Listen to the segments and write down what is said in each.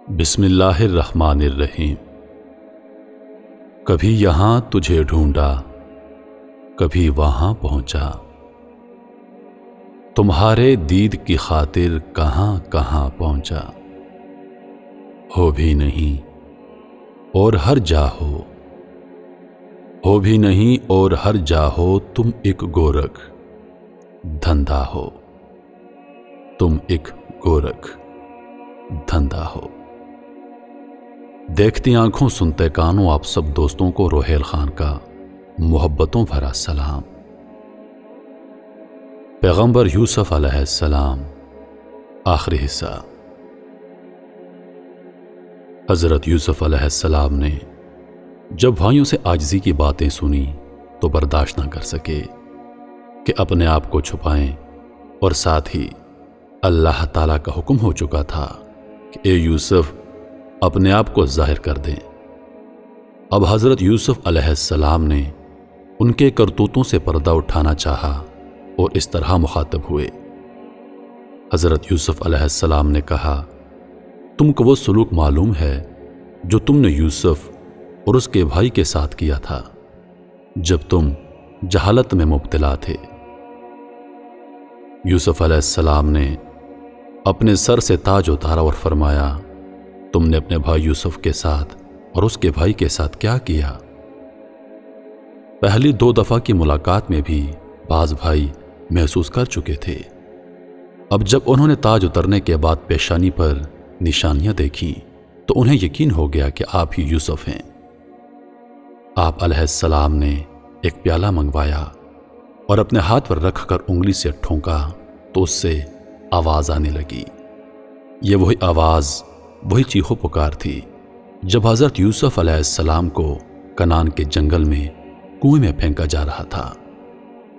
بسم اللہ الرحمن الرحیم۔ کبھی یہاں تجھے ڈھونڈا، کبھی وہاں پہنچا، تمہارے دید کی خاطر کہاں کہاں پہنچا۔ ہو بھی نہیں اور ہر جا ہو بھی نہیں اور ہر جا ہو، تم ایک گورکھ دھندا ہو، تم ایک گورکھ دھندا ہو۔ دیکھتی آنکھوں سنتے کانوں آپ سب دوستوں کو روہیل خان کا محبتوں بھرا سلام۔ پیغمبر یوسف علیہ السلام، آخری حصہ۔ حضرت یوسف علیہ السلام نے جب بھائیوں سے عاجزی کی باتیں سنی تو برداشت نہ کر سکے کہ اپنے آپ کو چھپائیں، اور ساتھ ہی اللہ تعالیٰ کا حکم ہو چکا تھا کہ اے یوسف اپنے آپ کو ظاہر کر دیں۔ اب حضرت یوسف علیہ السلام نے ان کے کرتوتوں سے پردہ اٹھانا چاہا اور اس طرح مخاطب ہوئے۔ حضرت یوسف علیہ السلام نے کہا، تم کو وہ سلوک معلوم ہے جو تم نے یوسف اور اس کے بھائی کے ساتھ کیا تھا جب تم جہالت میں مبتلا تھے۔ یوسف علیہ السلام نے اپنے سر سے تاج اتارا اور فرمایا، تم نے اپنے بھائی یوسف کے ساتھ اور اس کے بھائی کے ساتھ کیا کیا؟ پہلی 2 دفعہ کی ملاقات میں بھی بعض بھائی محسوس کر چکے تھے۔ اب جب انہوں نے تاج اترنے کے بعد پیشانی پر نشانیاں دیکھیں تو انہیں یقین ہو گیا کہ آپ ہی یوسف ہیں۔ آپ علیہ السلام نے ایک پیالہ منگوایا اور اپنے ہاتھ پر رکھ کر انگلی سے ٹھونکا تو اس سے آواز آنے لگی۔ یہ وہی آواز، وہی چیخو پکار تھی جب حضرت یوسف علیہ السلام کو کنان کے جنگل میں کنویں میں پھینکا جا رہا تھا،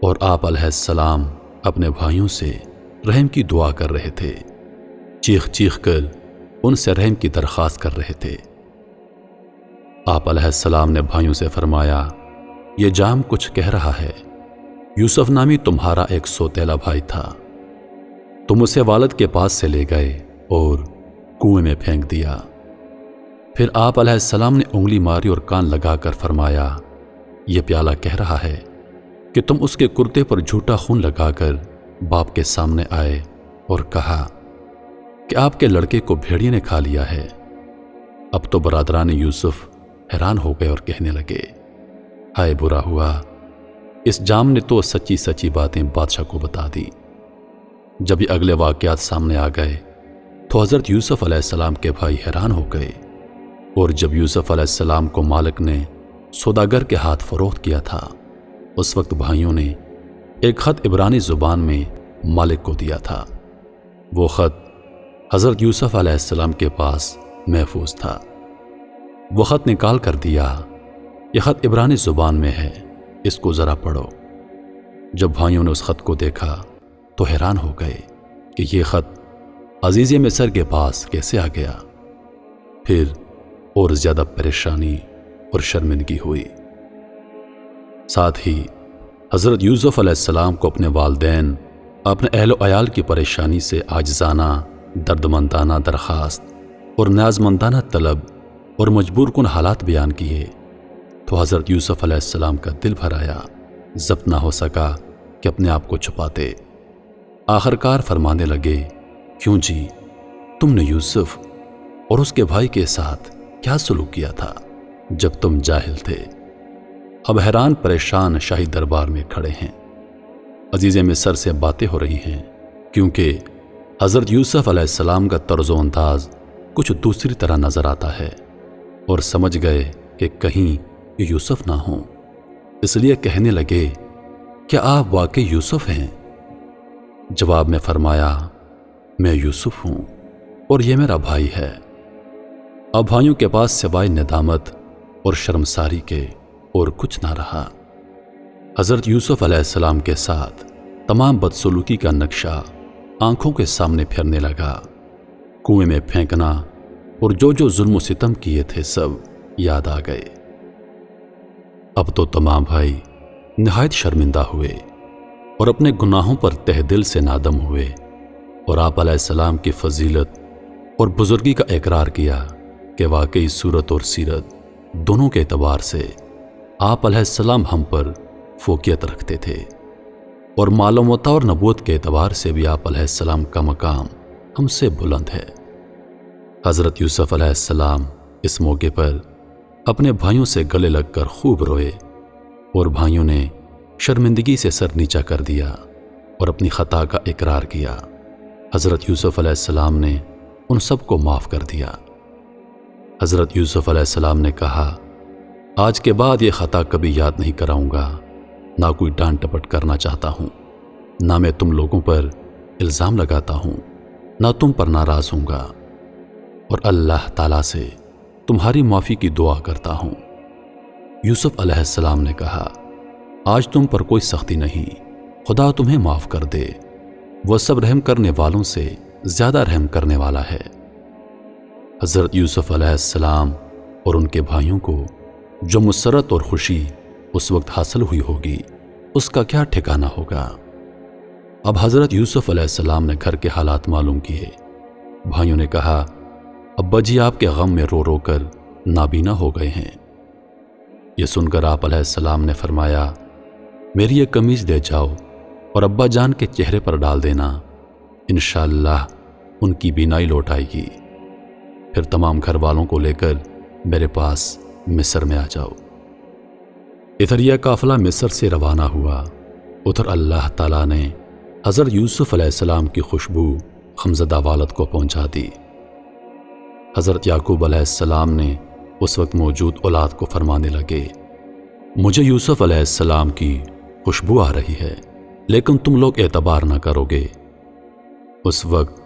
اور آپ علیہ السلام اپنے بھائیوں سے رحم کی دعا کر رہے تھے، چیخ چیخ کر ان سے رحم کی درخواست کر رہے تھے۔ آپ علیہ السلام نے بھائیوں سے فرمایا، یہ جام کچھ کہہ رہا ہے۔ یوسف نامی تمہارا ایک سوتیلا بھائی تھا، تم اسے والد کے پاس سے لے گئے اور کنویں میں پھینک دیا۔ پھر آپ علیہ السلام نے انگلی ماری اور کان لگا کر فرمایا، یہ پیالہ کہہ رہا ہے کہ تم اس کے کرتے پر جھوٹا خون لگا کر باپ کے سامنے آئے اور کہا کہ آپ کے لڑکے کو بھیڑیے نے کھا لیا ہے۔ اب تو برادران یوسف حیران ہو گئے اور کہنے لگے، ہائے برا ہوا، اس جام نے تو سچی سچی باتیں بادشاہ کو بتا دی۔ جب یہ اگلے واقعات سامنے آ گئے تو حضرت یوسف علیہ السلام کے بھائی حیران ہو گئے، اور جب یوسف علیہ السلام کو مالک نے سوداگر کے ہاتھ فروخت کیا تھا، اس وقت بھائیوں نے ایک خط عبرانی زبان میں مالک کو دیا تھا۔ وہ خط حضرت یوسف علیہ السلام کے پاس محفوظ تھا۔ وہ خط نکال کر دیا، یہ خط عبرانی زبان میں ہے، اس کو ذرا پڑھو۔ جب بھائیوں نے اس خط کو دیکھا تو حیران ہو گئے کہ یہ خط عزیز مصر کے پاس کیسے آ گیا۔ پھر اور زیادہ پریشانی اور شرمندگی ہوئی۔ ساتھ ہی حضرت یوسف علیہ السلام کو اپنے والدین، اپنے اہل و عیال کی پریشانی سے عاجزانہ، دردمندانہ درخواست اور نیازمندانہ طلب اور مجبور کن حالات بیان کیے تو حضرت یوسف علیہ السلام کا دل بھر آیا، ضبط نہ ہو سکا کہ اپنے آپ کو چھپاتے۔ آخرکار فرمانے لگے، کیوں جی، تم نے یوسف اور اس کے بھائی کے ساتھ کیا سلوک کیا تھا جب تم جاہل تھے؟ اب حیران پریشان شاہی دربار میں کھڑے ہیں۔ عزیز مصر سے باتیں ہو رہی ہیں کیونکہ حضرت یوسف علیہ السلام کا طرز و انداز کچھ دوسری طرح نظر آتا ہے، اور سمجھ گئے کہ کہیں یہ یوسف نہ ہوں، اس لیے کہنے لگے، کیا آپ واقعی یوسف ہیں؟ جواب میں فرمایا، میں یوسف ہوں اور یہ میرا بھائی ہے۔ اب بھائیوں کے پاس سوائے ندامت اور شرمساری کے اور کچھ نہ رہا۔ حضرت یوسف علیہ السلام کے ساتھ تمام بدسلوکی کا نقشہ آنکھوں کے سامنے پھرنے لگا۔ کنویں میں پھینکنا اور جو ظلم و ستم کیے تھے سب یاد آ گئے۔ اب تو تمام بھائی نہایت شرمندہ ہوئے اور اپنے گناہوں پر تہ دل سے نادم ہوئے، اور آپ علیہ السلام کی فضیلت اور بزرگی کا اقرار کیا کہ واقعی صورت اور سیرت دونوں کے اعتبار سے آپ علیہ السلام ہم پر فوقیت رکھتے تھے، اور معلومات اور نبوت کے اعتبار سے بھی آپ علیہ السلام کا مقام ہم سے بلند ہے۔ حضرت یوسف علیہ السلام اس موقع پر اپنے بھائیوں سے گلے لگ کر خوب روئے، اور بھائیوں نے شرمندگی سے سر نیچا کر دیا اور اپنی خطا کا اقرار کیا۔ حضرت یوسف علیہ السلام نے ان سب کو معاف کر دیا۔ حضرت یوسف علیہ السلام نے کہا، آج کے بعد یہ خطا کبھی یاد نہیں کراؤں گا، نہ کوئی ڈانٹ ٹپٹ کرنا چاہتا ہوں، نہ میں تم لوگوں پر الزام لگاتا ہوں، نہ تم پر ناراض ہوں گا، اور اللہ تعالیٰ سے تمہاری معافی کی دعا کرتا ہوں۔ یوسف علیہ السلام نے کہا، آج تم پر کوئی سختی نہیں، خدا تمہیں معاف کر دے، وہ سب رحم کرنے والوں سے زیادہ رحم کرنے والا ہے۔ حضرت یوسف علیہ السلام اور ان کے بھائیوں کو جو مسرت اور خوشی اس وقت حاصل ہوئی ہوگی، اس کا کیا ٹھکانہ ہوگا۔ اب حضرت یوسف علیہ السلام نے گھر کے حالات معلوم کیے۔ بھائیوں نے کہا، ابا جی آپ کے غم میں رو رو کر نابینا ہو گئے ہیں۔ یہ سن کر آپ علیہ السلام نے فرمایا، میری یہ قمیض دے جاؤ اور ابا جان کے چہرے پر ڈال دینا، انشاءاللہ ان کی بینائی لوٹ آئے گی۔ پھر تمام گھر والوں کو لے کر میرے پاس مصر میں آ جاؤ۔ ادھر یہ قافلہ مصر سے روانہ ہوا، ادھر اللہ تعالیٰ نے حضرت یوسف علیہ السلام کی خوشبو غمزدہ والد کو پہنچا دی۔ حضرت یعقوب علیہ السلام نے اس وقت موجود اولاد کو فرمانے لگے، مجھے یوسف علیہ السلام کی خوشبو آ رہی ہے، لیکن تم لوگ اعتبار نہ کرو گے۔ اس وقت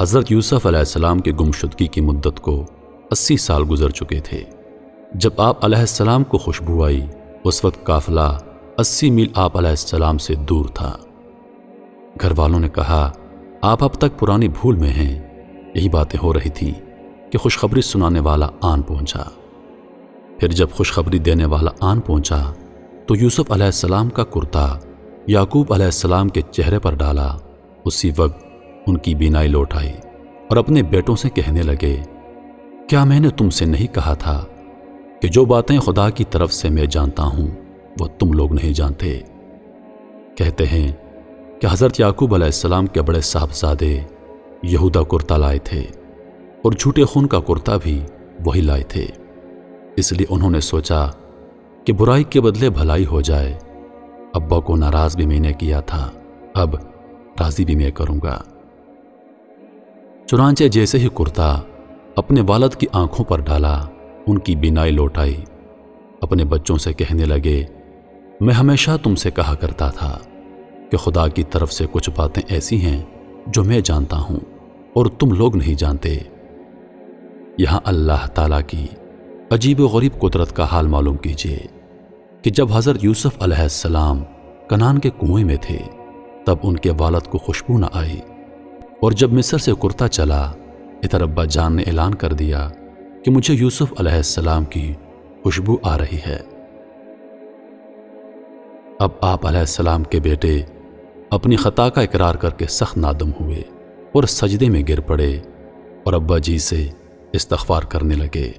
حضرت یوسف علیہ السلام کی گمشدگی کی مدت کو 80 سال گزر چکے تھے۔ جب آپ علیہ السلام کو خوشبو آئی، اس وقت قافلہ 80 میل آپ علیہ السلام سے دور تھا۔ گھر والوں نے کہا، آپ اب تک پرانی بھول میں ہیں۔ یہی باتیں ہو رہی تھیں کہ خوشخبری سنانے والا آن پہنچا۔ پھر جب خوشخبری دینے والا آن پہنچا تو یوسف علیہ السلام کا کرتا یعقوب علیہ السلام کے چہرے پر ڈالا۔ اسی وقت ان کی بینائی لوٹ آئی اور اپنے بیٹوں سے کہنے لگے، کیا میں نے تم سے نہیں کہا تھا کہ جو باتیں خدا کی طرف سے میں جانتا ہوں وہ تم لوگ نہیں جانتے۔ کہتے ہیں کہ حضرت یعقوب علیہ السلام کے بڑے صاحبزادے یہودا کرتا لائے تھے، اور جھوٹے خون کا کرتا بھی وہی لائے تھے۔ اس لیے انہوں نے سوچا کہ برائی کے بدلے بھلائی ہو جائے۔ ابا کو ناراض بھی میں نے کیا تھا، اب راضی بھی میں کروں گا۔ چنانچہ جیسے ہی کرتا اپنے والد کی آنکھوں پر ڈالا، ان کی بینائی لوٹ آئی۔ اپنے بچوں سے کہنے لگے، میں ہمیشہ تم سے کہا کرتا تھا کہ خدا کی طرف سے کچھ باتیں ایسی ہیں جو میں جانتا ہوں اور تم لوگ نہیں جانتے۔ یہاں اللہ تعالیٰ کی عجیب و غریب قدرت کا حال معلوم کیجیے کہ جب حضرت یوسف علیہ السلام کنعان کے کنویں میں تھے، تب ان کے والد کو خوشبو نہ آئی، اور جب مصر سے کرتا چلا، ادھر ابا جان نے اعلان کر دیا کہ مجھے یوسف علیہ السلام کی خوشبو آ رہی ہے۔ اب آپ علیہ السلام کے بیٹے اپنی خطا کا اقرار کر کے سخت نادم ہوئے اور سجدے میں گر پڑے اور ابا جی سے استغفار کرنے لگے۔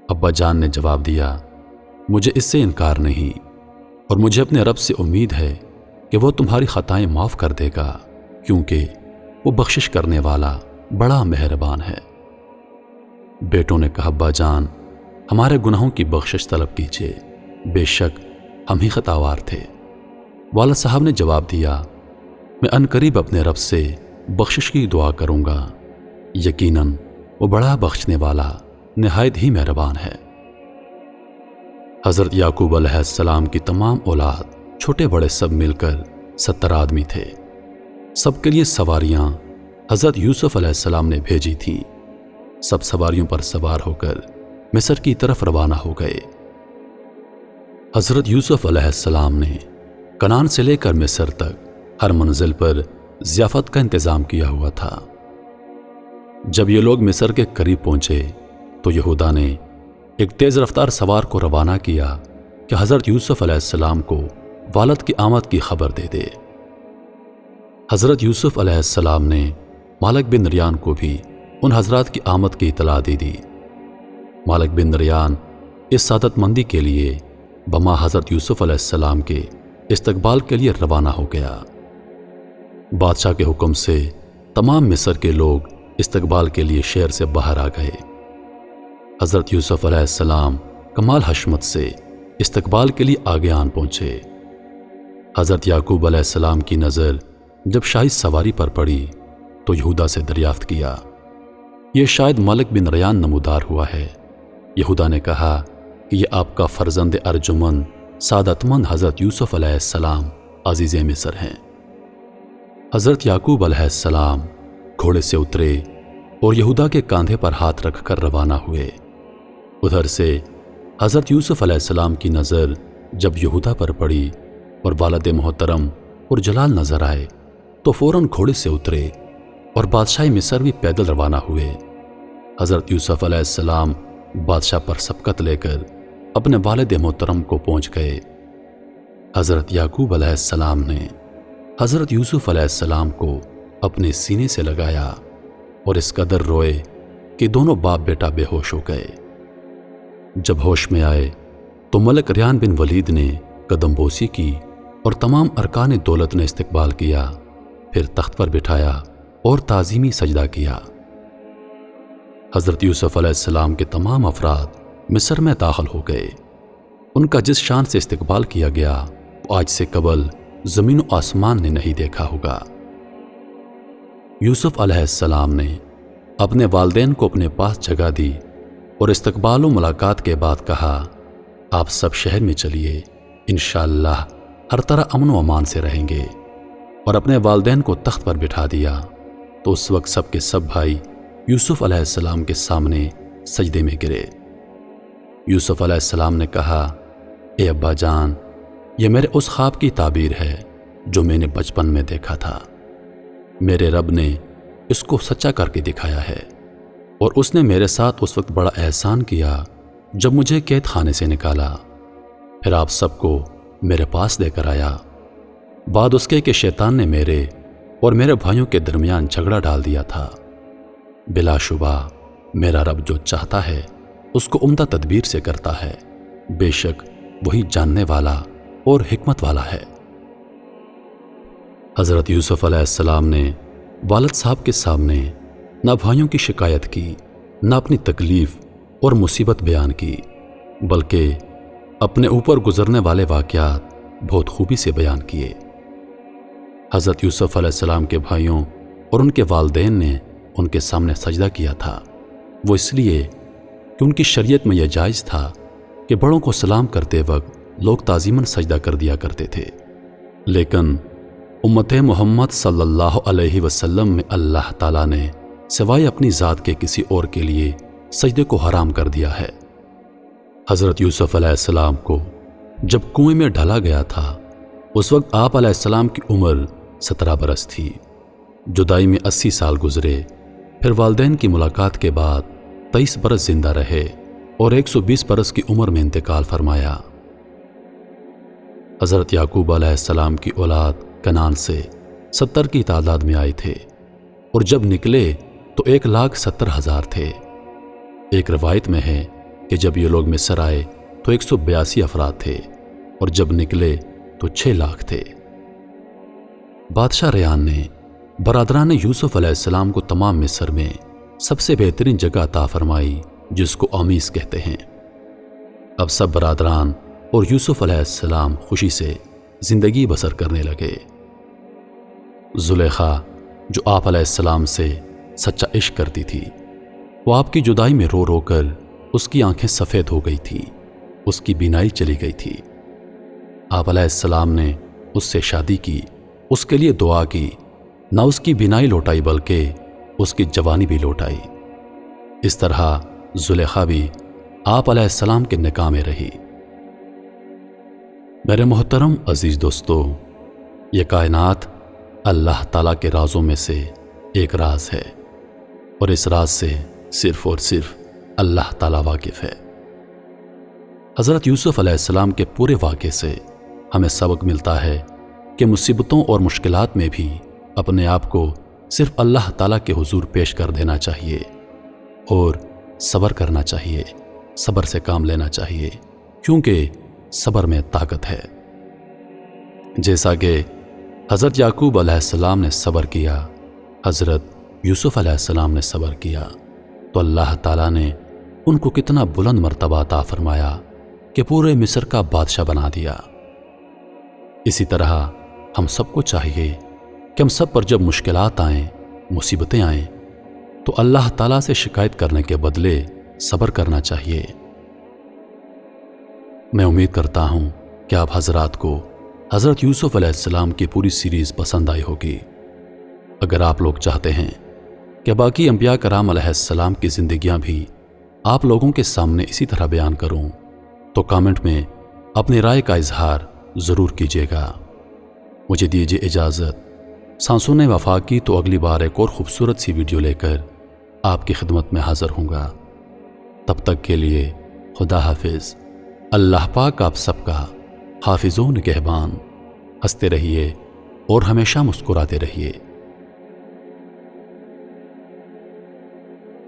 ابا جان نے جواب دیا، مجھے اس سے انکار نہیں، اور مجھے اپنے رب سے امید ہے کہ وہ تمہاری خطائیں معاف کر دے گا، کیونکہ وہ بخشش کرنے والا بڑا مہربان ہے۔ بیٹوں نے کہا، ابا جان ہمارے گناہوں کی بخشش طلب کیجیے، بے شک ہم ہی خطاوار تھے۔ والد صاحب نے جواب دیا، میں عنقریب اپنے رب سے بخشش کی دعا کروں گا، یقیناً وہ بڑا بخشنے والا نہایت ہی مہربان ہے۔ حضرت یعقوب علیہ السلام کی تمام اولاد چھوٹے بڑے سب مل کر 70 آدمی تھے۔ سب کے لیے سواریاں حضرت یوسف علیہ السلام نے بھیجی تھیں۔ سب سواریوں پر سوار ہو کر مصر کی طرف روانہ ہو گئے۔ حضرت یوسف علیہ السلام نے کنعان سے لے کر مصر تک ہر منزل پر ضیافت کا انتظام کیا ہوا تھا۔ جب یہ لوگ مصر کے قریب پہنچے تو یہودا نے ایک تیز رفتار سوار کو روانہ کیا کہ حضرت یوسف علیہ السلام کو والد کی آمد کی خبر دے دے۔ حضرت یوسف علیہ السلام نے مالک بن ریان کو بھی ان حضرات کی آمد کی اطلاع دی۔ مالک بن ریان اس سعادت مندی کے لیے بما حضرت یوسف علیہ السلام کے استقبال کے لیے روانہ ہو گیا۔ بادشاہ کے حکم سے تمام مصر کے لوگ استقبال کے لیے شہر سے باہر آ گئے۔ حضرت یوسف علیہ السلام کمال حشمت سے استقبال کے لیے آگے آن پہنچے۔ حضرت یعقوب علیہ السلام کی نظر جب شاہی سواری پر پڑی تو یہودا سے دریافت کیا، یہ شاید مالک بن ریان نمودار ہوا ہے۔ یہودا نے کہا کہ یہ آپ کا فرزند ارجمند سعادت مند حضرت یوسف علیہ السلام عزیز مصر ہیں۔ حضرت یعقوب علیہ السلام گھوڑے سے اترے اور یہودا کے کاندھے پر ہاتھ رکھ کر روانہ ہوئے۔ ادھر سے حضرت یوسف علیہ السلام کی نظر جب یہودا پر پڑی اور والد محترم اور جلال نظر آئے تو فوراً گھوڑے سے اترے اور بادشاہ مصر بھی پیدل روانہ ہوئے۔ حضرت یوسف علیہ السلام بادشاہ پر سبقت لے کر اپنے والد محترم کو پہنچ گئے۔ حضرت یعقوب علیہ السلام نے حضرت یوسف علیہ السلام کو اپنے سینے سے لگایا اور اس قدر روئے کہ دونوں باپ بیٹا بے ہوش ہو گئے۔ جب ہوش میں آئے تو ملک ریان بن ولید نے قدم بوسی کی اور تمام ارکان دولت نے استقبال کیا، پھر تخت پر بٹھایا اور تعظیمی سجدہ کیا۔ حضرت یوسف علیہ السلام کے تمام افراد مصر میں داخل ہو گئے۔ ان کا جس شان سے استقبال کیا گیا وہ آج سے قبل زمین و آسمان نے نہیں دیکھا ہوگا۔ یوسف علیہ السلام نے اپنے والدین کو اپنے پاس جگہ دی اور استقبال و ملاقات کے بعد کہا، آپ سب شہر میں چلیے، انشاءاللہ ہر طرح امن و امان سے رہیں گے، اور اپنے والدین کو تخت پر بٹھا دیا تو اس وقت سب کے سب بھائی یوسف علیہ السلام کے سامنے سجدے میں گرے۔ یوسف علیہ السلام نے کہا، اے ابا جان، یہ میرے اس خواب کی تعبیر ہے جو میں نے بچپن میں دیکھا تھا۔ میرے رب نے اس کو سچا کر کے دکھایا ہے، اور اس نے میرے ساتھ اس وقت بڑا احسان کیا جب مجھے قید خانے سے نکالا، پھر آپ سب کو میرے پاس لے کر آیا، بعد اس کے کہ شیطان نے میرے اور میرے بھائیوں کے درمیان جھگڑا ڈال دیا تھا۔ بلا شبہ میرا رب جو چاہتا ہے اس کو عمدہ تدبیر سے کرتا ہے، بے شک وہی جاننے والا اور حکمت والا ہے۔ حضرت یوسف علیہ السلام نے والد صاحب کے سامنے نہ بھائیوں کی شکایت کی، نہ اپنی تکلیف اور مصیبت بیان کی، بلکہ اپنے اوپر گزرنے والے واقعات بہت خوبی سے بیان کیے۔ حضرت یوسف علیہ السلام کے بھائیوں اور ان کے والدین نے ان کے سامنے سجدہ کیا تھا، وہ اس لیے کہ ان کی شریعت میں یہ جائز تھا کہ بڑوں کو سلام کرتے وقت لوگ تعظیماً سجدہ کر دیا کرتے تھے، لیکن امت محمد صلی اللہ علیہ وسلم میں اللہ تعالیٰ نے سوائے اپنی ذات کے کسی اور کے لیے سجدے کو حرام کر دیا ہے۔ حضرت یوسف علیہ السلام کو جب کنویں میں ڈالا گیا تھا اس وقت آپ علیہ السلام کی عمر 17 برس تھی۔ جدائی میں 80 سال گزرے، پھر والدین کی ملاقات کے بعد 23 برس زندہ رہے اور 120 برس کی عمر میں انتقال فرمایا۔ حضرت یعقوب علیہ السلام کی اولاد کنعان سے 70 کی تعداد میں آئے تھے، اور جب نکلے تو 1,70,000 تھے۔ ایک روایت میں ہے کہ جب یہ لوگ مصر آئے تو 182 افراد تھے، اور جب نکلے تو 6 لاکھ تھے۔ بادشاہ ریان نے برادران یوسف علیہ السلام کو تمام مصر میں سب سے بہترین جگہ عطا فرمائی جس کو آمیس کہتے ہیں۔ اب سب برادران اور یوسف علیہ السلام خوشی سے زندگی بسر کرنے لگے۔ زلیخا جو آپ علیہ السلام سے سچا عشق کرتی تھی، وہ آپ کی جدائی میں رو رو کر اس کی آنکھیں سفید ہو گئی تھی، اس کی بینائی چلی گئی تھی۔ آپ علیہ السلام نے اس سے شادی کی، اس کے لیے دعا کی، نہ اس کی بینائی لوٹائی بلکہ اس کی جوانی بھی لوٹائی۔ اس طرح زلیخا بھی آپ علیہ السلام کے نکاح میں رہی۔ میرے محترم عزیز دوستو، یہ کائنات اللہ تعالیٰ کے رازوں میں سے ایک راز ہے، اور اس راز سے صرف اور صرف اللہ تعالیٰ واقف ہے۔ حضرت یوسف علیہ السلام کے پورے واقعے سے ہمیں سبق ملتا ہے کہ مصیبتوں اور مشکلات میں بھی اپنے آپ کو صرف اللہ تعالیٰ کے حضور پیش کر دینا چاہیے۔ اور صبر کرنا چاہیے، صبر سے کام لینا چاہیے، کیونکہ صبر میں طاقت ہے۔ جیسا کہ حضرت یعقوب علیہ السلام نے صبر کیا، حضرت یوسف علیہ السلام نے صبر کیا، تو اللہ تعالیٰ نے ان کو کتنا بلند مرتبہ عطا فرمایا کہ پورے مصر کا بادشاہ بنا دیا۔ اسی طرح ہم سب کو چاہیے کہ ہم سب پر جب مشکلات آئیں، مصیبتیں آئیں، تو اللہ تعالیٰ سے شکایت کرنے کے بدلے صبر کرنا چاہیے۔ میں امید کرتا ہوں کہ آپ حضرات کو حضرت یوسف علیہ السلام کی پوری سیریز پسند آئی ہوگی۔ اگر آپ لوگ چاہتے ہیں کہ باقی انبیاء کرام علیہ السلام کی زندگیاں بھی آپ لوگوں کے سامنے اسی طرح بیان کروں تو کامنٹ میں اپنی رائے کا اظہار ضرور کیجیے گا۔ مجھے دیجیے اجازت۔ سانسوں وفا کی تو اگلی بار ایک اور خوبصورت سی ویڈیو لے کر آپ کی خدمت میں حاضر ہوں گا۔ تب تک کے لیے خدا حافظ۔ اللہ پاک آپ سب کا حافظ و نگہبان۔ ہنستے رہیے اور ہمیشہ مسکراتے رہیے۔